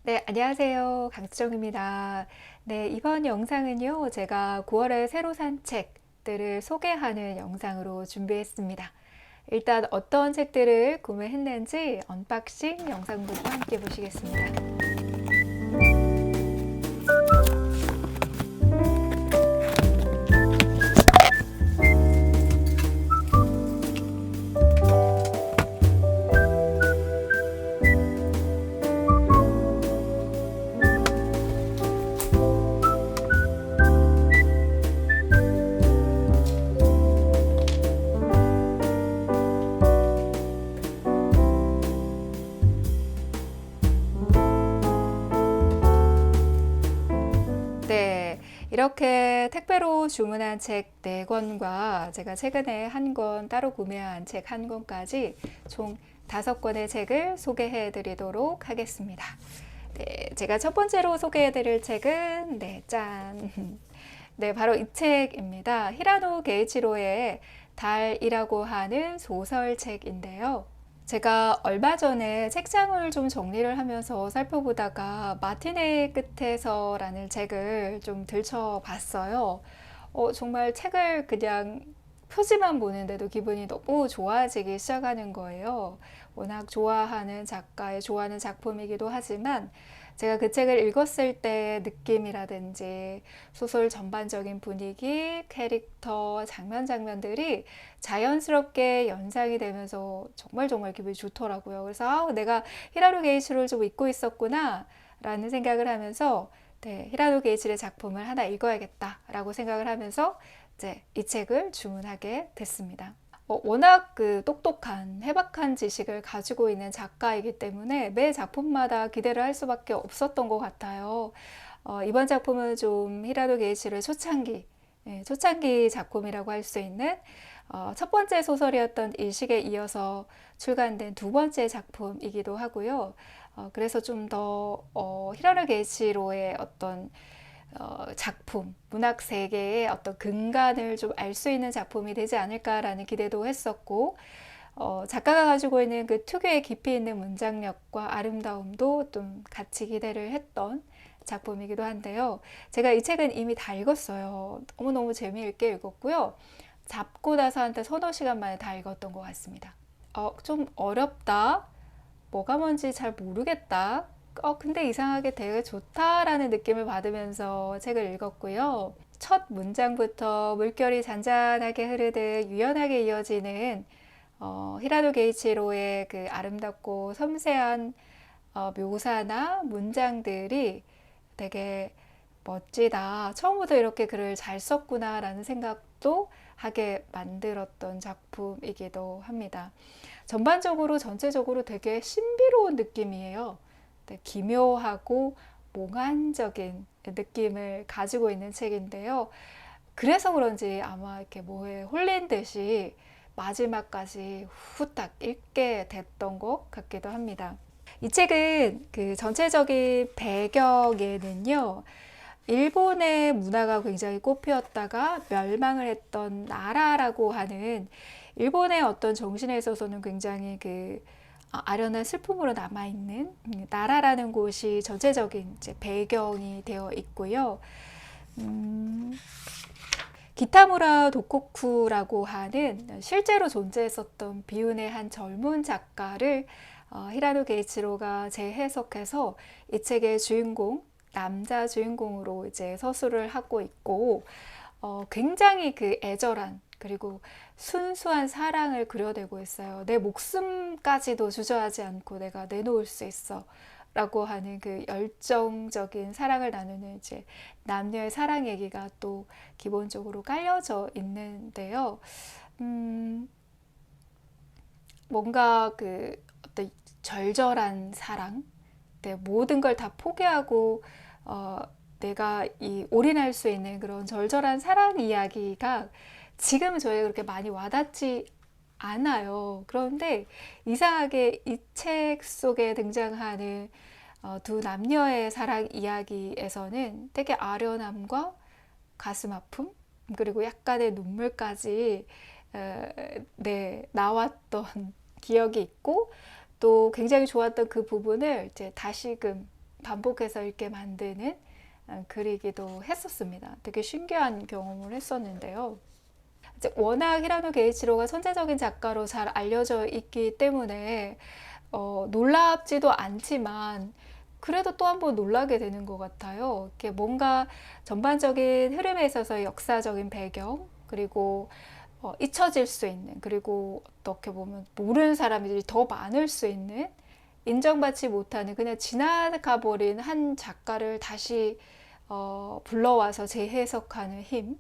네, 안녕하세요. 강수정입니다. 네, 이번 영상은요, 제가 9월에 새로 산 책들을 소개하는 영상으로 준비했습니다. 일단 어떤 책들을 구매했는지 언박싱 영상부터 함께 보시겠습니다. 네, 이렇게 택배로 주문한 책 4권과 제가 최근에 한 권 따로 구매한 책 한 권까지 총 5권의 책을 소개해 드리도록 하겠습니다. 네, 제가 첫 번째로 소개해 드릴 책은 짠. 네, 바로 이 책입니다. 히라노 게이치로의 달이라고 하는 소설책인데요. 제가 얼마 전에 책장을 좀 정리를 하면서 살펴보다가 마틴의 끝에서라는 책을 좀 들춰봤어요. 정말 책을 그냥 표지만 보는데도 기분이 너무 좋아지기 시작하는 거예요. 워낙 좋아하는 작가의 좋아하는 작품이기도 하지만 제가 그 책을 읽었을 때의 느낌이라든지 소설 전반적인 분위기, 캐릭터, 장면들이 자연스럽게 연상이 되면서 정말 기분이 좋더라고요. 그래서 내가 히라루 게이츠를 좀 잊고 있었구나 라는 생각을 하면서 네, 히라루 게이츠의 작품을 하나 읽어야겠다라고 생각을 하면서 이제 이 책을 주문하게 됐습니다. 워낙 그 똑똑한 해박한 지식을 가지고 있는 작가이기 때문에 매 작품마다 기대를 할 수밖에 없었던 것 같아요. 이번 작품은 좀 히라노 게이츠의 초창기 작품이라고 할 수 있는 첫 번째 소설이었던 일식에 이어서 출간된 두 번째 작품이기도 하고요. 그래서 좀 더 히라노 게이치로의 어떤 작품, 문학 세계의 어떤 근간을 좀 알 수 있는 작품이 되지 않을까라는 기대도 했었고, 작가가 가지고 있는 그 특유의 깊이 있는 문장력과 아름다움도 좀 같이 기대를 했던 작품이기도 한데요. 제가 이 책은 이미 다 읽었어요. 너무너무 재미있게 읽었고요. 잡고 나서 한 서너 시간 만에 다 읽었던 것 같습니다. 좀 어렵다. 뭐가 뭔지 잘 모르겠다. 근데 이상하게 되게 좋다라는 느낌을 받으면서 책을 읽었고요. 첫 문장부터 물결이 잔잔하게 흐르듯 유연하게 이어지는 히라노 게이치로의 그 아름답고 섬세한 묘사나 문장들이 되게 멋지다. 처음부터 이렇게 글을 잘 썼구나라는 생각도 하게 만들었던 작품이기도 합니다. 전반적으로 전체적으로 되게 신비로운 느낌이에요. 네, 기묘하고 몽환적인 느낌을 가지고 있는 책인데요. 그래서 그런지 아마 이렇게 뭐에 홀린 듯이 마지막까지 후딱 읽게 됐던 것 같기도 합니다. 이 책은 그 전체적인 배경에는요, 일본의 문화가 굉장히 꽃피었다가 멸망을 했던 나라라고 하는 일본의 어떤 정신에 있어서는 굉장히 그 아련한 슬픔으로 남아있는 나라라는 곳이 전체적인 이제 배경이 되어 있고요. 음, 기타무라 도코쿠라고 하는 실제로 존재했었던 비운의 한 젊은 작가를 히라노 게이치로가 재해석해서 이 책의 주인공, 남자 주인공으로 이제 서술을 하고 있고, 굉장히 그 애절한 그리고 순수한 사랑을 그려내고 있어요. 내 목숨까지도 주저하지 않고 내가 내놓을 수 있어. 라고 하는 그 열정적인 사랑을 나누는 이제 남녀의 사랑 얘기가 또 기본적으로 깔려져 있는데요. 음, 뭔가 그 어떤 절절한 사랑, 내 모든 걸 다 포기하고 내가 이 올인할 수 있는 그런 절절한 사랑 이야기가 지금 저에게 그렇게 많이 와닿지 않아요. 그런데 이상하게 이 책 속에 등장하는 두 남녀의 사랑 이야기에서는 되게 아련함과 가슴 아픔 그리고 약간의 눈물까지 네, 나왔던 기억이 있고 또 굉장히 좋았던 그 부분을 이제 다시금 반복해서 읽게 만드는 글이기도 했었습니다. 되게 신기한 경험을 했었는데요. 이제 워낙 히라노 게이치로가 천재적인 작가로 잘 알려져 있기 때문에 놀랍지도 않지만 그래도 또 한 번 놀라게 되는 것 같아요. 이렇게 뭔가 전반적인 흐름에 있어서 역사적인 배경, 그리고 잊혀질 수 있는, 그리고 어떻게 보면 모르는 사람들이 더 많을 수 있는, 인정받지 못하는 그냥 지나가 버린 한 작가를 다시 불러와서 재해석하는 힘,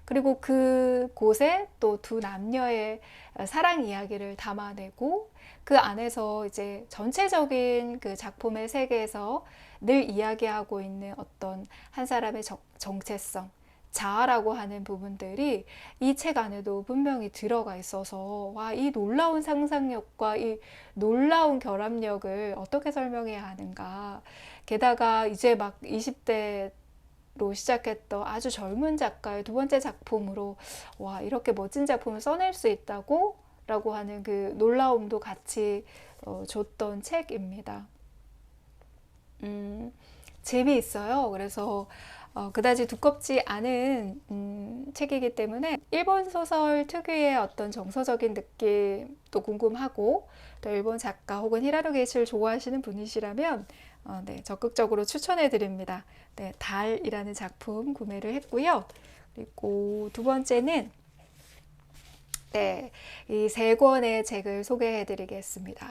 그리고 그곳에 또 두 남녀의 사랑 이야기를 담아내고 그 안에서 이제 전체적인 그 작품의 세계에서 늘 이야기하고 있는 어떤 한 사람의 정체성, 자아라고 하는 부분들이 이 책 안에도 분명히 들어가 있어서 와, 이 놀라운 상상력과 이 놀라운 결합력을 어떻게 설명해야 하는가. 게다가 이제 막 20대 로 시작했던 아주 젊은 작가의 두 번째 작품으로 와, 이렇게 멋진 작품을 써낼 수 있다고 라고 하는 그 놀라움도 같이 줬던 책입니다. 재미있어요. 그래서 그다지 두껍지 않은 책이기 때문에 일본 소설 특유의 어떤 정서적인 느낌도 궁금하고 또 일본 작가 혹은 히라노 게이츠를 좋아하시는 분이시라면 네, 적극적으로 추천해 드립니다. 네, 달이라는 작품 구매를 했고요. 그리고 두 번째는 네, 이 세 권의 책을 소개해 드리겠습니다.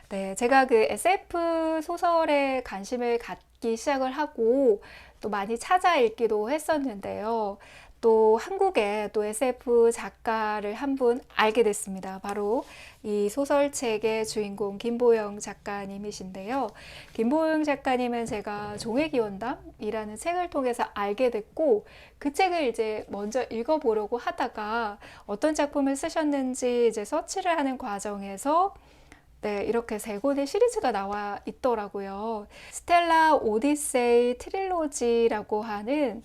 네, 제가 그 SF 소설에 관심을 갖기 시작을 하고 또 많이 찾아 읽기도 했었는데요. 또 한국에 또 SF 작가를 한 분 알게 됐습니다. 바로 이 소설책의 주인공 김보영 작가님이신데요. 김보영 작가님은 제가 종의기원담이라는 책을 통해서 알게 됐고 그 책을 이제 먼저 읽어보려고 하다가 어떤 작품을 쓰셨는지 이제 서치를 하는 과정에서 네, 이렇게 세 권의 시리즈가 나와 있더라고요. 스텔라 오디세이 트릴로지라고 하는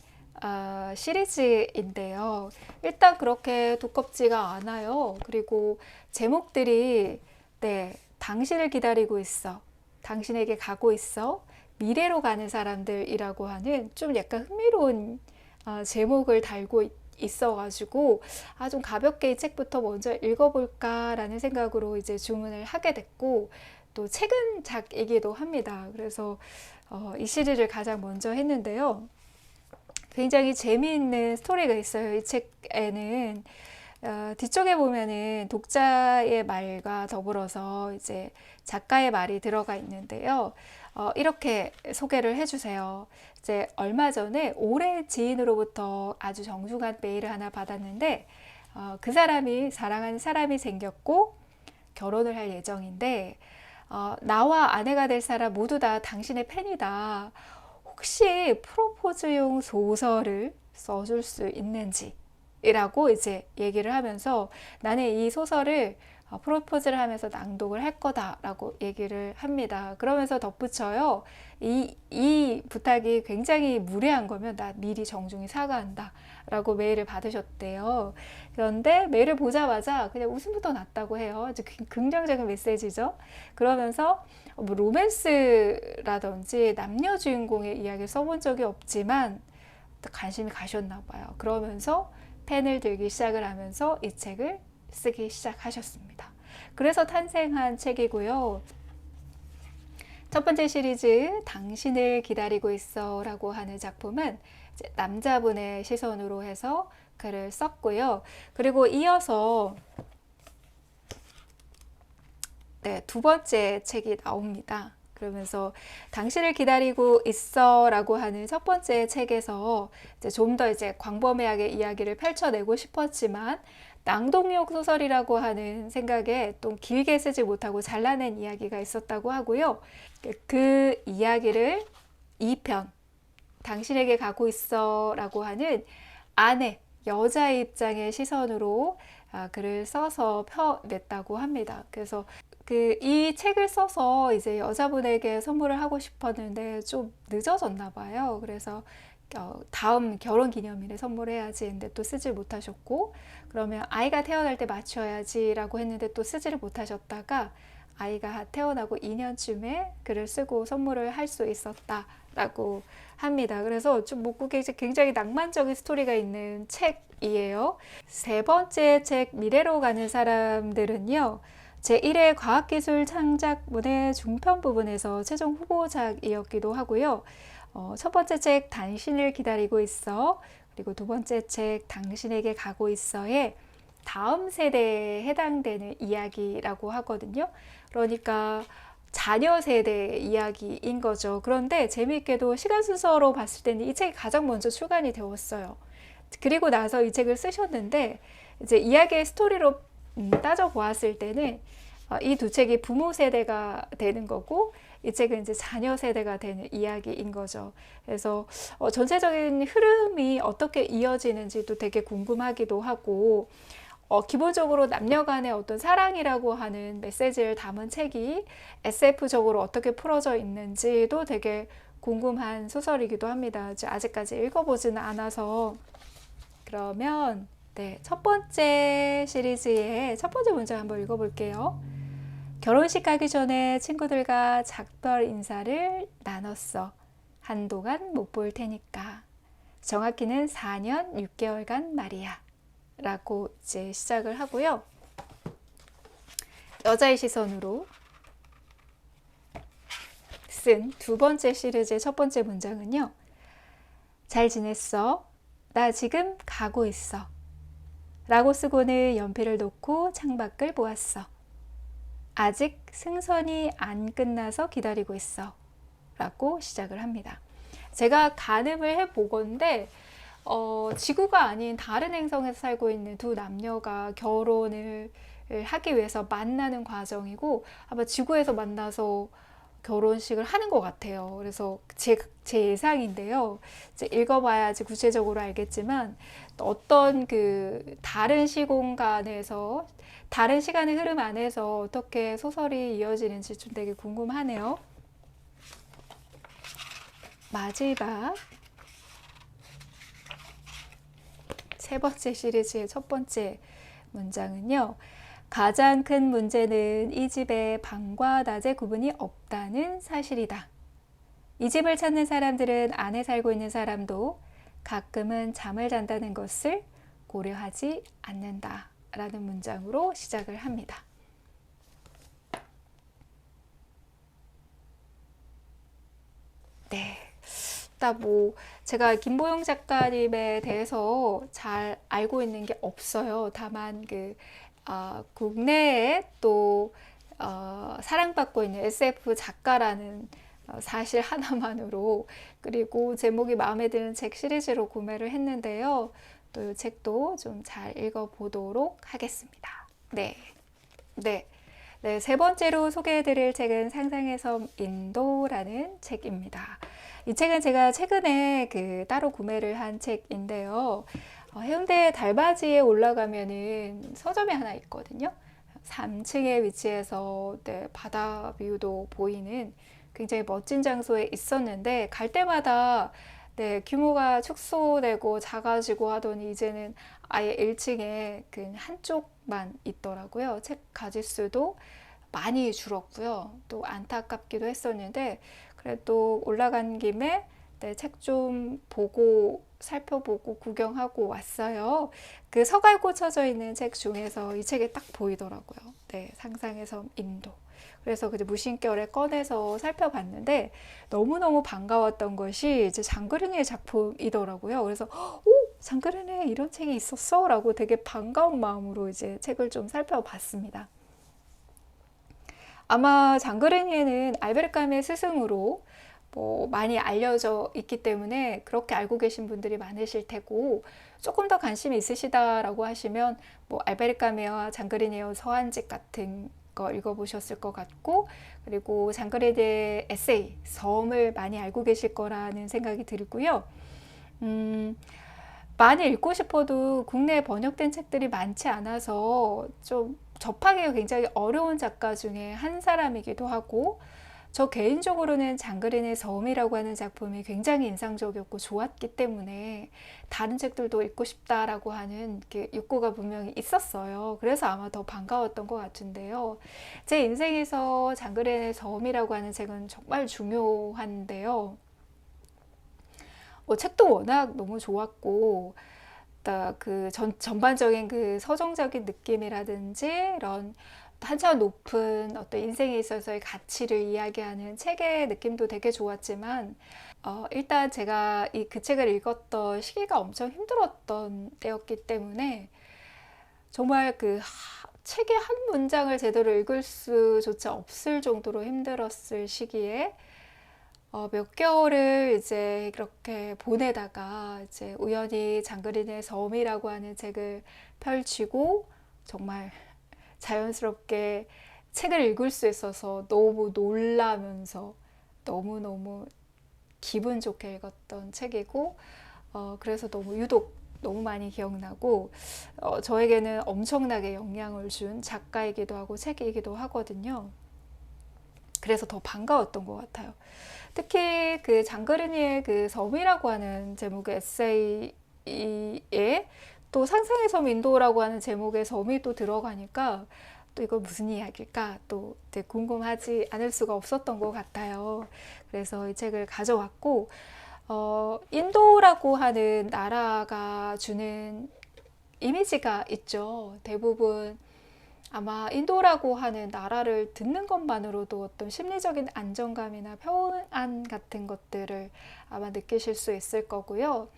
시리즈인데요. 일단 그렇게 두껍지가 않아요. 그리고 제목들이 네, 당신을 기다리고 있어, 당신에게 가고 있어, 미래로 가는 사람들이라고 하는 좀 약간 흥미로운 제목을 달고 있어가지고 좀 가볍게 이 책부터 먼저 읽어볼까라는 생각으로 이제 주문을 하게 됐고 또 최근 작이기도 합니다. 그래서 이 시리즈를 가장 먼저 했는데요. 굉장히 재미있는 스토리가 있어요. 이 책에는 뒤쪽에 보면은 독자의 말과 더불어서 이제 작가의 말이 들어가 있는데요. 이렇게 소개를 해주세요. 이제 얼마 전에 오랜 지인으로부터 아주 정중한 메일을 하나 받았는데 그 사람이 사랑하는 사람이 생겼고 결혼을 할 예정인데 나와 아내가 될 사람 모두 다 당신의 팬이다. 혹시 프로포즈용 소설을 써줄 수 있는지 이라고 이제 얘기를 하면서 나는 이 소설을 프로포즈를 하면서 낭독을 할 거다라고 얘기를 합니다. 그러면서 덧붙여요. 이 부탁이 굉장히 무례한 거면 나 미리 정중히 사과한다 라고 메일을 받으셨대요. 그런데 메일을 보자마자 그냥 웃음부터 났다고 해요. 아주 긍정적인 메시지죠. 그러면서 뭐 로맨스라든지 남녀 주인공의 이야기를 써본 적이 없지만 관심이 가셨나 봐요. 그러면서 펜을 들기 시작을 하면서 이 책을 쓰기 시작하셨습니다. 그래서 탄생한 책이고요. 첫 번째 시리즈 당신을 기다리고 있어 라고 하는 작품은 이제 남자분의 시선으로 해서 글을 썼고요. 그리고 이어서 네, 두 번째 책이 나옵니다. 그러면서 당신을 기다리고 있어 라고 하는 첫 번째 책에서 좀 더 이제 광범위하게 이야기를 펼쳐내고 싶었지만 낭독용 소설이라고 하는 생각에 또 길게 쓰지 못하고 잘라낸 이야기가 있었다고 하고요. 그 이야기를 2편 당신에게 가고 있어 라고 하는 아내, 여자의 입장의 시선으로 글을 써서 펴냈다고 합니다. 그래서 이 책을 써서 이제 여자분에게 선물을 하고 싶었는데 좀 늦어졌나 봐요. 그래서 다음 결혼 기념일에 선물해야지 했는데 또 쓰질 못하셨고 그러면 아이가 태어날 때 맞춰야지 라고 했는데 또 쓰지를 못하셨다가 아이가 태어나고 2년쯤에 글을 쓰고 선물을 할 수 있었다라고 합니다. 그래서 좀 목국에 굉장히 낭만적인 스토리가 있는 책이에요. 세 번째 책 미래로 가는 사람들은요. 제1회 과학기술 창작문의 중편 부분에서 최종 후보작이었기도 하고요. 첫 번째 책 당신을 기다리고 있어, 그리고 두 번째 책 당신에게 가고 있어에 다음 세대에 해당되는 이야기라고 하거든요. 그러니까 자녀 세대 이야기인 거죠. 그런데 재미있게도 시간 순서로 봤을 때는 이 책이 가장 먼저 출간이 되었어요. 그리고 나서 이 책을 쓰셨는데 이제 이야기의 스토리로 따져 보았을 때는 이 두 책이 부모 세대가 되는 거고 이 책은 이제 자녀 세대가 되는 이야기인 거죠. 그래서 전체적인 흐름이 어떻게 이어지는지도 되게 궁금하기도 하고 기본적으로 남녀 간의 어떤 사랑이라고 하는 메시지를 담은 책이 SF적으로 어떻게 풀어져 있는지도 되게 궁금한 소설이기도 합니다. 아직까지 읽어보지는 않아서. 그러면 첫 번째 시리즈의 첫 번째 문장 한번 읽어볼게요. 결혼식 가기 전에 친구들과 작별 인사를 나눴어. 한동안 못 볼 테니까. 정확히는 4년 6개월간 말이야. 라고 이제 시작을 하고요. 여자의 시선으로 쓴 두 번째 시리즈의 첫 번째 문장은요. 잘 지냈어? 나 지금 가고 있어. 라고 쓰고는 연필을 놓고 창밖을 보았어. 아직 승선이 안 끝나서 기다리고 있어. 라고 시작을 합니다. 제가 가늠을 해보건데 지구가 아닌 다른 행성에서 살고 있는 두 남녀가 결혼을 하기 위해서 만나는 과정이고 아마 지구에서 만나서 결혼식을 하는 것 같아요. 그래서 제 예상인데요. 이제 읽어봐야지 구체적으로 알겠지만 어떤 그 다른 시공간에서 다른 시간의 흐름 안에서 어떻게 소설이 이어지는지 좀 되게 궁금하네요. 마지막 세 번째 시리즈의 첫 번째 문장은요. 가장 큰 문제는 이 집에 밤과 낮의 구분이 없다는 사실이다. 이 집을 찾는 사람들은 안에 살고 있는 사람도 가끔은 잠을 잔다는 것을 고려하지 않는다. 라는 문장으로 시작을 합니다. 네. 제가 김보영 작가님에 대해서 잘 알고 있는 게 없어요. 다만 국내에 또 사랑받고 있는 SF 작가라는 사실 하나만으로, 그리고 제목이 마음에 드는 책 시리즈로 구매를 했는데요. 또 이 책도 좀 잘 읽어보도록 하겠습니다. 네. 세 번째로 소개해드릴 책은 상상의 섬 인도라는 책입니다. 이 책은 제가 최근에 따로 구매를 한 책인데요. 해운대 달맞이에 올라가면은 서점이 하나 있거든요. 3층에 위치해서 바다 뷰도 보이는 굉장히 멋진 장소에 있었는데 갈 때마다 규모가 축소되고 작아지고 하더니 이제는 아예 1층에 한쪽만 있더라고요. 책 가짓수도 많이 줄었고요. 또 안타깝기도 했었는데 그래도 올라간 김에 책 좀 보고 살펴보고 구경하고 왔어요. 그 서가에 꽂혀져 있는 책 중에서 이 책이 딱 보이더라고요. 상상의 섬 인도. 그래서 무심결에 꺼내서 살펴봤는데 너무너무 반가웠던 것이 이제 장그린의 작품이더라고요. 그래서 장그린에 이런 책이 있었어? 라고 되게 반가운 마음으로 이제 책을 좀 살펴봤습니다. 아마 장그린이에는 알베르 까미의 스승으로 많이 알려져 있기 때문에 그렇게 알고 계신 분들이 많으실 테고, 조금 더 관심이 있으시다라고 하시면 알베르 까미와 장그린이의 서한집 같은 거 읽어보셨을 것 같고, 그리고 장그린의 에세이 섬을 많이 알고 계실 거라는 생각이 들고요. 많이 읽고 싶어도 국내에 번역된 책들이 많지 않아서 좀 접하기가 굉장히 어려운 작가 중에 한 사람이기도 하고, 저 개인적으로는 장그린의 섬이라고 하는 작품이 굉장히 인상적이었고 좋았기 때문에 다른 책들도 읽고 싶다라고 하는 욕구가 분명히 있었어요. 그래서 아마 더 반가웠던 것 같은데요. 제 인생에서 장그린의 섬이라고 하는 책은 정말 중요한데요. 책도 워낙 너무 좋았고, 전반적인 그 서정적인 느낌이라든지 이런 한참 높은 어떤 인생에 있어서의 가치를 이야기하는 책의 느낌도 되게 좋았지만, 일단 제가 그 책을 읽었던 시기가 엄청 힘들었던 때였기 때문에 정말 책의 한 문장을 제대로 읽을 수조차 없을 정도로 힘들었을 시기에 몇 개월을 이제 이렇게 보내다가 이제 우연히 장그린의 섬이라고 하는 책을 펼치고 정말 자연스럽게 책을 읽을 수 있어서 너무 놀라면서 너무너무 기분 좋게 읽었던 책이고, 그래서 유독 너무 많이 기억나고, 저에게는 엄청나게 영향을 준 작가이기도 하고 책이기도 하거든요. 그래서 더 반가웠던 것 같아요. 특히 그 장그린이의 그 섬이라고 하는 제목의 에세이에 또 상상의 섬 인도라고 하는 제목의 섬이 또 들어가니까 또 이거 무슨 이야기일까 또 궁금하지 않을 수가 없었던 것 같아요. 그래서 이 책을 가져왔고, 인도라고 하는 나라가 주는 이미지가 있죠. 대부분 아마 인도라고 하는 나라를 듣는 것만으로도 어떤 심리적인 안정감이나 평안 같은 것들을 아마 느끼실 수 있을 거고요.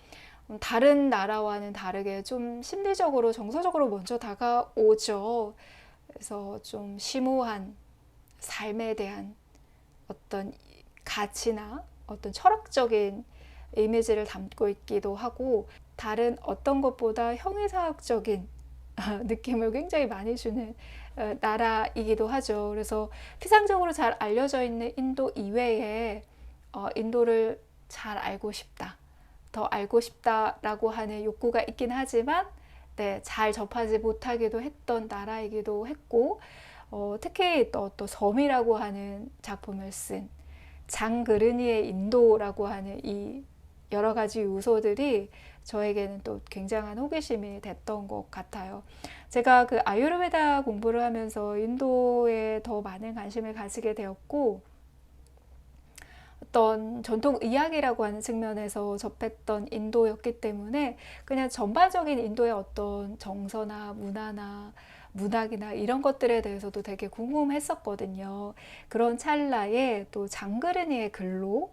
다른 나라와는 다르게 좀 심리적으로 정서적으로 먼저 다가오죠. 그래서 좀 심오한 삶에 대한 어떤 가치나 어떤 철학적인 이미지를 담고 있기도 하고, 다른 어떤 것보다 형이상학적인 느낌을 굉장히 많이 주는 나라이기도 하죠. 그래서 피상적으로 잘 알려져 있는 인도 이외에 인도를 잘 알고 싶다, 더 알고 싶다라고 하는 욕구가 있긴 하지만 잘 접하지 못하기도 했던 나라이기도 했고, 특히 또 섬이라고 하는 작품을 쓴 장그르니의 인도라고 하는 이 여러 가지 요소들이 저에게는 또 굉장한 호기심이 됐던 것 같아요. 제가 그 아유르베다 공부를 하면서 인도에 더 많은 관심을 가지게 되었고, 어떤 전통 의학이라고 하는 측면에서 접했던 인도였기 때문에 그냥 전반적인 인도의 어떤 정서나 문화나 문학이나 이런 것들에 대해서도 되게 궁금했었거든요. 그런 찰나에 또 장그르니의 글로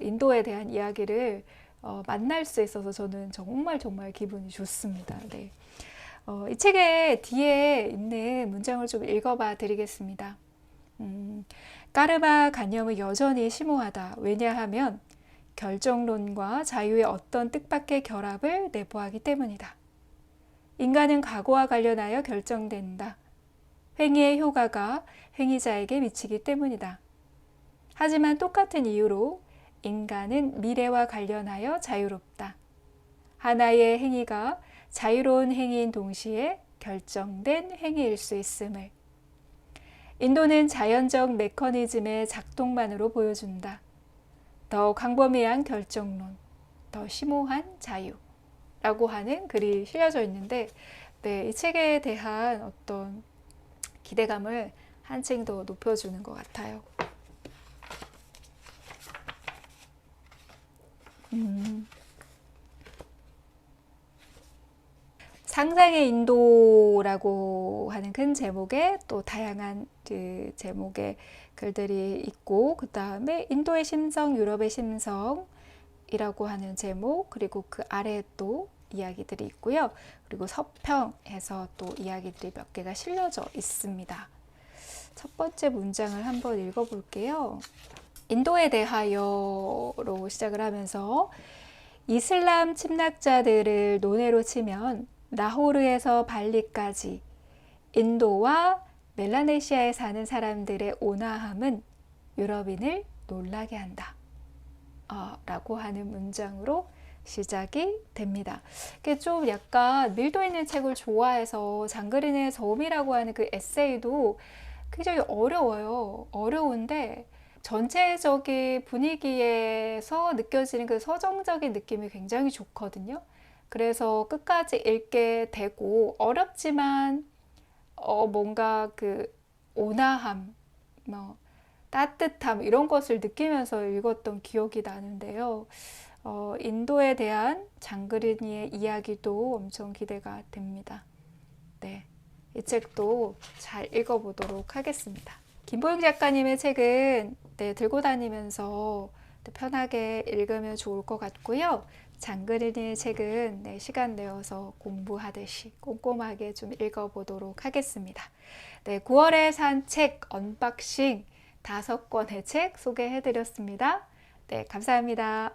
인도에 대한 이야기를 만날 수 있어서 저는 정말 정말 기분이 좋습니다. 네. 이 책의 뒤에 있는 문장을 좀 읽어봐 드리겠습니다. 까르마 관념은 여전히 심오하다. 왜냐하면 결정론과 자유의 어떤 뜻밖의 결합을 내포하기 때문이다. 인간은 과거와 관련하여 결정된다. 행위의 효과가 행위자에게 미치기 때문이다. 하지만 똑같은 이유로 인간은 미래와 관련하여 자유롭다. 하나의 행위가 자유로운 행위인 동시에 결정된 행위일 수 있음을 인도는 자연적 메커니즘의 작동만으로 보여준다. 더 광범위한 결정론, 더 심오한 자유라고 하는 글이 실려져 있는데, 이 책에 대한 어떤 기대감을 한층 더 높여주는 것 같아요. 상상의 인도라고 하는 큰 제목에 또 다양한 그 제목의 글들이 있고, 그 다음에 인도의 심성, 유럽의 심성이라고 하는 제목, 그리고 그 아래에 또 이야기들이 있고요. 그리고 서평에서 또 이야기들이 몇 개가 실려져 있습니다. 첫 번째 문장을 한번 읽어볼게요. 인도에 대하여로 시작을 하면서 이슬람 침략자들을 논외로 치면 라호르에서 발리까지 인도와 멜라네시아에 사는 사람들의 온화함은 유럽인을 놀라게 한다. 라고 하는 문장으로 시작이 됩니다. 좀 약간 밀도 있는 책을 좋아해서 장그린의 섬이라고 하는 그 에세이도 굉장히 어려워요. 어려운데 전체적인 분위기에서 느껴지는 그 서정적인 느낌이 굉장히 좋거든요. 그래서 끝까지 읽게 되고 어렵지만 뭔가 그 온화함, 뭐 따뜻함 이런 것을 느끼면서 읽었던 기억이 나는데요. 인도에 대한 장그리니의 이야기도 엄청 기대가 됩니다. 네, 이 책도 잘 읽어보도록 하겠습니다. 김보영 작가님의 책은 네, 들고 다니면서 편하게 읽으면 좋을 것 같고요. 장그리니의 책은 네, 시간 내어서 공부하듯이 꼼꼼하게 좀 읽어보도록 하겠습니다. 네, 9월에 산 책 언박싱 5권의 책 소개해드렸습니다. 네, 감사합니다.